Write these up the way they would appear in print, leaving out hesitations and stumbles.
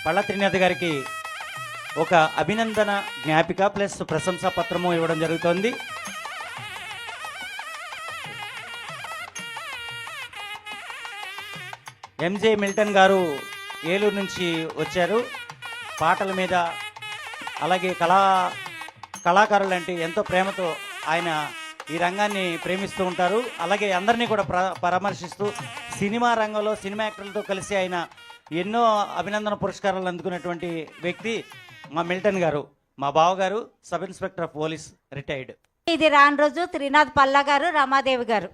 పళ్ళ త్రినాథ్ గారికి ఒక అభినందన జ్ఞాపిక ప్లస్ ప్రశంసా పత్రము ఇవ్వడం జరుగుతోంది. ఎంజే మిల్టన్ గారు ఏలూరు నుంచి వచ్చారు. పాటల మీద అలాగే కళాకారులు అంటే ఎంతో ప్రేమతో ఆయన ఈ రంగాన్ని ప్రేమిస్తూ ఉంటారు. అలాగే అందరినీ కూడా పరామర్శిస్తూ సినిమా రంగంలో సినిమా యాక్టర్లతో కలిసి ఆయన ఎన్నో అభినందన పురస్కారాలు అందుకున్నటువంటి వ్యక్తి మా మిల్టన్ గారు. మా బావగారు sub inspector of police retired. ఇది రాను రోజు త్రినాథ్ పల్లా గారు, రమాదేవి గారు.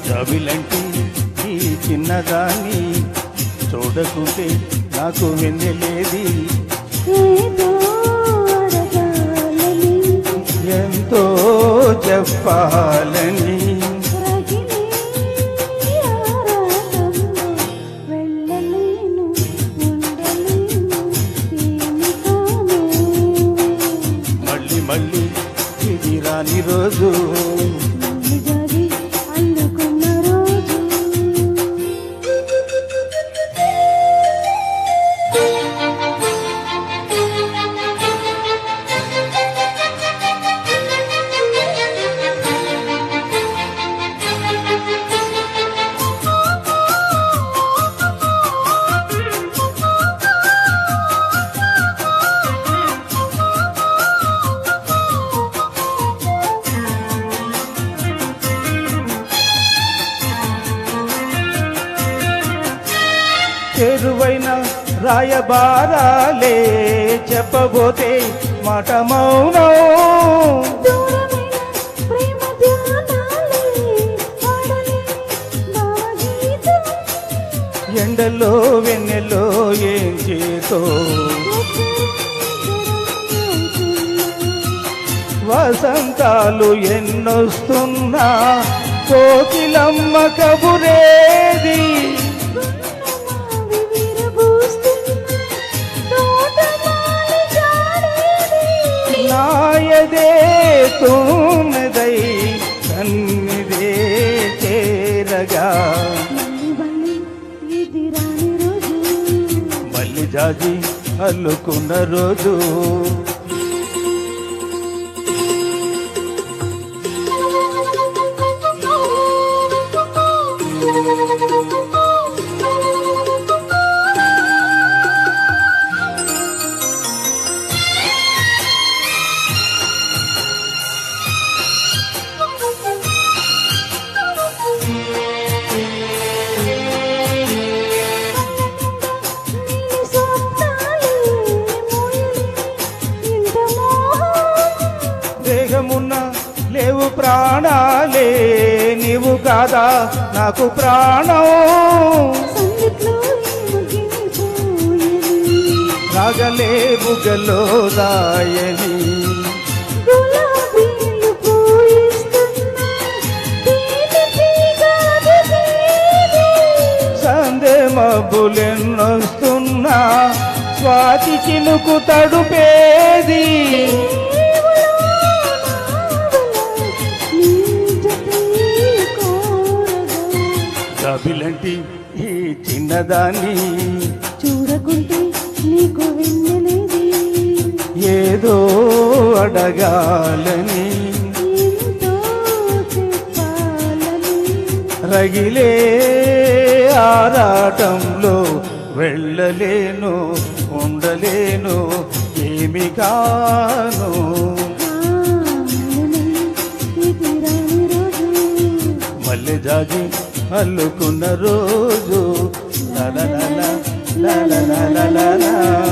జాబిలంటి ఈ చిన్నదాన్ని చూడకుంటే నాకు వెన్నెలేది, ఎంతో చెప్పాలని మళ్ళీ మళ్ళీ ఇది రాని రోజు. చేరువైన రాయబారాలే చెప్పబోతే మాట మౌనం, ఎండలో వెన్నెలో ఏం చేతో వసంతాలు ఎన్నొస్తున్నా కోకిలమ్మ కబురేది, నాయదే తుమ్మెదై కన్నిదే చేరగా, మల్లి జాజి అల్లుకున్న రోజు. దేహమున్న లేవు ప్రాణాలే నీవు కాదా నాకు ప్రాణం, రాగలే బుగలో దాయని సందే మబ్బులెన్నొస్తున్నా స్వాతి చినుకు తడుపేది, జాబిలంటి ఈ చిన్నదాన్ని చూడకుంటే నీకు వెన్నెలేది, ఏదో అడగాలని రగిలే ఆరాటంలో వెళ్ళలేను ఉండలేను ఏమి కాను. మల్లె జాజి అల్లుకున్న రోజు లా లా లా లా లా లా లా లా లా.